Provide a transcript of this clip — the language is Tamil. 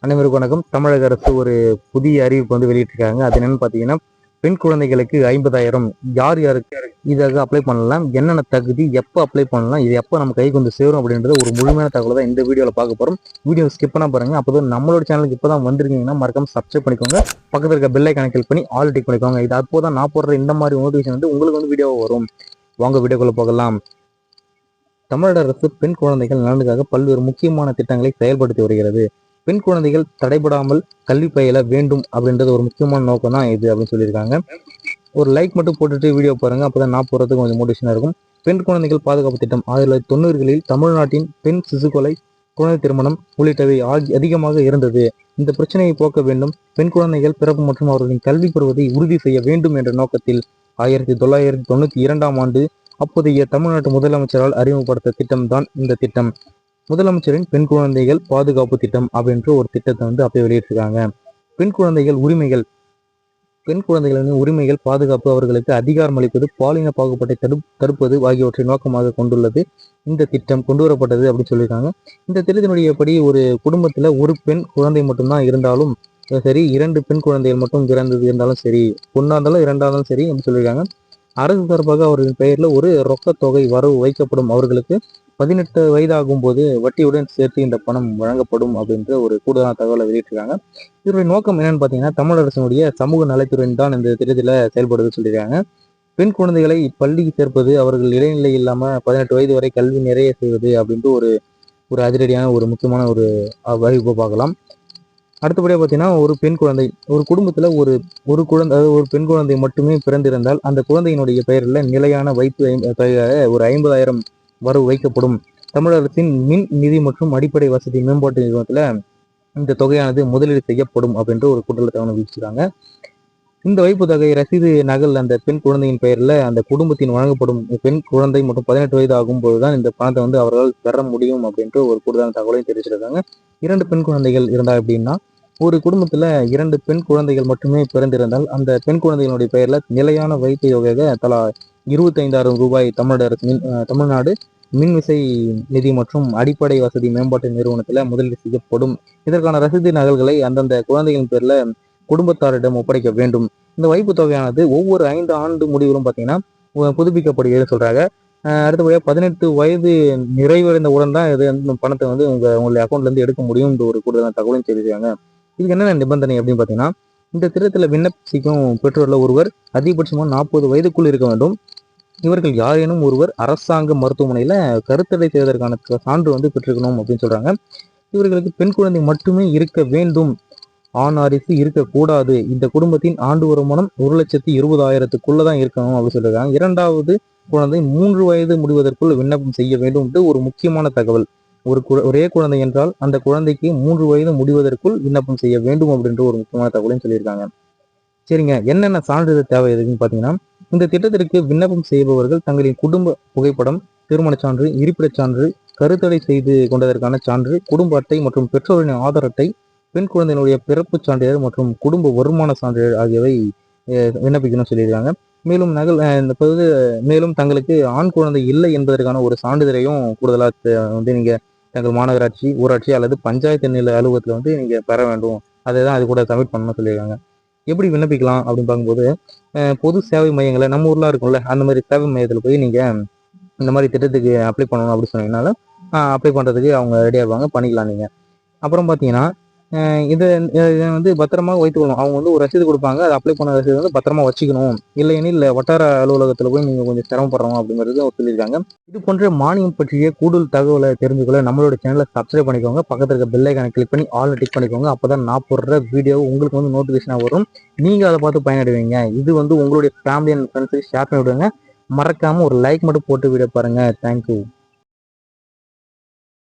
அனைவருக்கும் வணக்கம். தமிழக அரசு ஒரு புதிய அறிவிப்பு வெளியிட்டிருக்காங்க. அது என்னன்னு பார்த்தீங்கன்னா, பெண் குழந்தைகளுக்கு 50,000 யார் யாருக்கு இதாக அப்ளை பண்ணலாம், என்னென்ன தகுதி, எப்போ அப்ளை பண்ணலாம், இது எப்போ நம்ம கைக்கு சேரும் அப்படின்றது ஒரு முழுமையான தகவலை தான் இந்த வீடியோவில் பார்க்க போகிறோம். வீடியோ ஸ்கிப் பண்ணா பாருங்க. அப்போ நம்மளோட சேனலுக்கு இப்போ தான் வந்திருக்கீங்கன்னா மறக்காம சப்ஸ்கிரைப் பண்ணிக்கோங்க. பக்கத்தில் இருக்க பெல் ஐகானை கிளிக் பண்ணி ஆல் டிக் பண்ணிக்கோங்க. இது அப்போ தான் நான் போடுற இந்த மாதிரி நோட்டிஃபிகேஷன் உங்களுக்கு வீடியோ வரும். வாங்க வீடியோக்குள்ள போகலாம். தமிழக அரசு பெண் குழந்தைகள் நலனுக்காக பல்வேறு முக்கியமான திட்டங்களை செயல்படுத்தி வருகிறது. பெண் குழந்தைகள் தடைபடாமல் கல்வி பயில வேண்டும் அப்படின்றது ஒரு முக்கியமான நோக்கம் தான் இது அப்படின்னு சொல்லியிருக்காங்க. ஒரு லைக் மட்டும் போட்டுட்டு வீடியோ பாருங்க, அப்பதான் நான் போறதுக்கு கொஞ்சம் மோட்டிவேஷனா இருக்கும். பெண் குழந்தைகள் பாதுகாப்பு திட்டம் 1990களில் தமிழ்நாட்டின் பெண் சிசு கொலை, குழந்தை திருமணம் உள்ளிட்டவை அதிகமாக இருந்தது. இந்த பிரச்சனையை போக்க வேண்டும், பெண் குழந்தைகள் பிறப்பு மற்றும் அவர்களின் கல்வி பெறுவதை உறுதி செய்ய வேண்டும் என்ற நோக்கத்தில் 1992ஆம் ஆண்டு அப்போதைய தமிழ்நாட்டு முதலமைச்சரால் அறிமுகப்படுத்த திட்டம் தான் இந்த திட்டம். முதலமைச்சரின் பெண் குழந்தைகள் பாதுகாப்பு திட்டம் அப்படின்ற ஒரு திட்டத்தை அப்போ வெளியிட்டிருக்காங்க. பெண் குழந்தைகள் உரிமைகள், பெண் குழந்தைகளின் உரிமைகள் பாதுகாப்பு, அவர்களுக்கு அதிகாரம் அளிப்பது, பாலின பாகுபாட்டை தடுப்பது ஆகியவற்றை நோக்கமாக கொண்டுள்ளது இந்த திட்டம் கொண்டு வரப்பட்டது அப்படின்னு சொல்லியிருக்காங்க. இந்த திட்டத்தினுடைய படி ஒரு குடும்பத்துல ஒரு பெண் குழந்தை மட்டும்தான் இருந்தாலும் சரி, 2 பெண் குழந்தைகள் மட்டும் பிறந்தது இருந்தாலும் சரி, பொண்ணா இருந்தாலும் 2ஆ இருந்தாலும் சரி அப்படின்னு சொல்லியிருக்காங்க. அரசு சார்பாக அவர்களின் பெயர்ல ஒரு ரொக்க தொகை வரவு வைக்கப்படும். அவர்களுக்கு 18 வயதாகும் போது வட்டியுடன் சேர்த்து இந்த பணம் வழங்கப்படும் அப்படின்ற ஒரு கூடுதலான தகவலை வெளியிட்டிருக்காங்க. இதனுடைய நோக்கம் என்னன்னு பார்த்தீங்கன்னா, தமிழ் அரசினுடைய சமூக நலத்துறையின் தான் இந்த திட்டத்தில் செயல்படுது சொல்லியிருக்காங்க. பெண் குழந்தைகளை பள்ளிக்கு சேர்ப்பது, அவர்கள் இடைநிலை இல்லாம 18 வயது வரை கல்வி நிறைய செய்வது அப்படின்ட்டு ஒரு ஒரு அதிரடியான ஒரு முக்கியமான ஒரு அறிவிப்பை பார்க்கலாம். அடுத்தபடியாக பார்த்தீங்கன்னா, ஒரு பெண் குழந்தை ஒரு குடும்பத்தில் ஒரு ஒரு குழந்தை, அதாவது ஒரு பெண் குழந்தை மட்டுமே பிறந்திருந்தால் அந்த குழந்தையினுடைய பெயரில் நிலையான வைப்பு ஒரு 50,000 வரவு வைக்கப்படும். தமிழக அரசின் மின் நிதி மற்றும் அடிப்படை வசதி மேம்பாட்டு நிறுவனத்துல இந்த தொகையானது முதலீடு செய்யப்படும் அப்படின்ற ஒரு கூட்டத்தை விதிச்சிருக்காங்க. இந்த வைப்பு தொகை ரசீது நகல் அந்த பெண் குழந்தையின் பெயர்ல அந்த குடும்பத்தின் வழங்கப்படும். பெண் குழந்தை மற்றும் 18 வயது ஆகும் போதுதான் இந்த பணத்தை அவர்களால் பெற முடியும் அப்படின்ற ஒரு கூடுதலான தகவலையும் தெரிவிச்சிருக்காங்க. 2 பெண் குழந்தைகள் இருந்தா அப்படின்னா, ஒரு குடும்பத்துல 2 பெண் குழந்தைகள் மட்டுமே பிறந்திருந்தால் அந்த பெண் குழந்தைகளுடைய பெயர்ல நிலையான வைப்பு தொகையாக தலா 25,000 ரூபாய் தமிழ்நாடு மின்விசை நிதி மற்றும் அடிப்படை வசதி மேம்பாட்டு நிறுவனத்துல முதலீடு செய்யப்படும். இதற்கான ரசீது நகல்களை அந்தந்த குழந்தைகளின் பேர்ல குடும்பத்தாரிடம் ஒப்படைக்க வேண்டும். இந்த வைப்பு தொகையானது ஒவ்வொரு 5 ஆண்டு முடிவிலும் பார்த்தீங்கன்னா புதுப்பிக்கப்படுகிறது சொல்றாங்க. அடுத்தபடியாக 18 வயது நிறைவடைந்தவுடன் தான் இது பணத்தை உங்களுடைய அக்கௌண்ட்ல இருந்து எடுக்க முடியும் ஒரு கூடுதலான தகவலும் தெரிவிக்கிறாங்க. இதுக்கு என்னென்ன நிபந்தனை அப்படின்னு பார்த்தீங்கன்னா, இந்த திட்டத்தில் விண்ணப்பிக்கும் பெற்றோர்ல ஒருவர் அதிகபட்சமாக 40 வயதுக்குள் இருக்க வேண்டும். இவர்கள் யாரேனும் ஒருவர் அரசாங்க மருத்துவமனையில கருத்தடை செய்வதற்கான சான்று பெற்றிருக்கணும் அப்படின்னு சொல்றாங்க. இவர்களுக்கு பெண் குழந்தை மட்டுமே இருக்க வேண்டும், ஆண் வாரிசு இருக்கக்கூடாது. இந்த குடும்பத்தின் ஆண்டு வருமானம் 1,20,000க்குள்ளதான் இருக்கணும் அப்படின்னு சொல்லியிருக்காங்க. 2வது குழந்தை 3 வயது முடிவதற்குள் விண்ணப்பம் செய்ய வேண்டும். ஒரு முக்கியமான தகவல், ஒரே குழந்தை என்றால் அந்த குழந்தைக்கு 3 வயது முடிவதற்குள் விண்ணப்பம் செய்ய வேண்டும் அப்படின்ற ஒரு முக்கியமான தகவலையும் சொல்லியிருக்காங்க. சரிங்க, என்னென்ன சான்றிதழ் தேவை எதுக்குன்னு பார்த்தீங்கன்னா, இந்த திட்டத்திற்கு விண்ணப்பம் செய்பவர்கள் தங்களின் குடும்ப புகைப்படம், திருமணச் சான்று, இருப்பிடச் சான்று, கருத்தடை செய்து கொண்டதற்கான சான்று, குடும்ப அட்டை மற்றும் பெற்றோரின் ஆதார் அட்டை, பெண் குழந்தையினுடைய பிறப்பு சான்றிதழ் மற்றும் குடும்ப வருமான சான்றிதழ் ஆகியவை விண்ணப்பிக்கணும்னு சொல்லியிருக்காங்க. மேலும் மேலும் தங்களுக்கு ஆண் குழந்தை இல்லை என்பதற்கான ஒரு சான்றிதழையும் கூடுதலாக நீங்க தங்கள் மாநகராட்சி, ஊராட்சி அல்லது பஞ்சாயத்து நிலை அலுவலகத்துல நீங்க பெற வேண்டும். அதை தான் அது கூட சப்மிட் பண்ணணும்னு சொல்லியிருக்காங்க. எப்படி விண்ணப்பிக்கலாம் அப்படின்னு பார்க்கும்போது, பொது சேவை மையங்களை நம்ம ஊர்லாம் இருக்கும்ல, அந்த மாதிரி சேவை மையத்தில் போய் நீங்கள் இந்த மாதிரி திட்டத்துக்கு அப்ளை பண்ணணும் அப்படின்னு சொன்னீங்கனாலும் அப்ளை பண்ணுறதுக்கு அவங்க ரெடியாக இருப்பாங்க, பண்ணிக்கலாம் நீங்கள். அப்புறம் பார்த்தீங்கன்னா, இதை பத்திரமா வைத்துக்கணும். அவங்க ஒரு ரசீது கொடுப்பாங்க, அதை அப்ளை பண்ண ரசீது பத்திரமா வச்சுக்கணும். இல்லையெனில் வட்டார அலுவலகத்தில் போய் நீங்கள் கொஞ்சம் சிரமப்படுறோம் அப்படிங்கிறது சொல்லியிருக்காங்க. இது போன்ற மானியம் பற்றிய கூடுதல் தகவலை தெரிஞ்சுக்கொள்ள நம்மளோட சேனலை சப்ஸ்கிரைப் பண்ணிக்கோங்க. பக்கத்தில் இருக்க பெல் ஐகானை கிளிக் பண்ணி ஆல் டிக் பண்ணிக்கோங்க. அப்போதான் நான் போடுற வீடியோ உங்களுக்கு நோட்டிஃபிகேஷனாக வரும். நீங்கள் அதை பார்த்து பயனடைவீங்க. இது உங்களுடைய ஃபேமிலி அண்ட் ஃப்ரெண்ட்ஸுக்கு ஷேர் பண்ணி விடுங்க. மறக்காமல் ஒரு லைக் மட்டும் போட்டு வீடியோ பாருங்கள். தேங்க்யூ.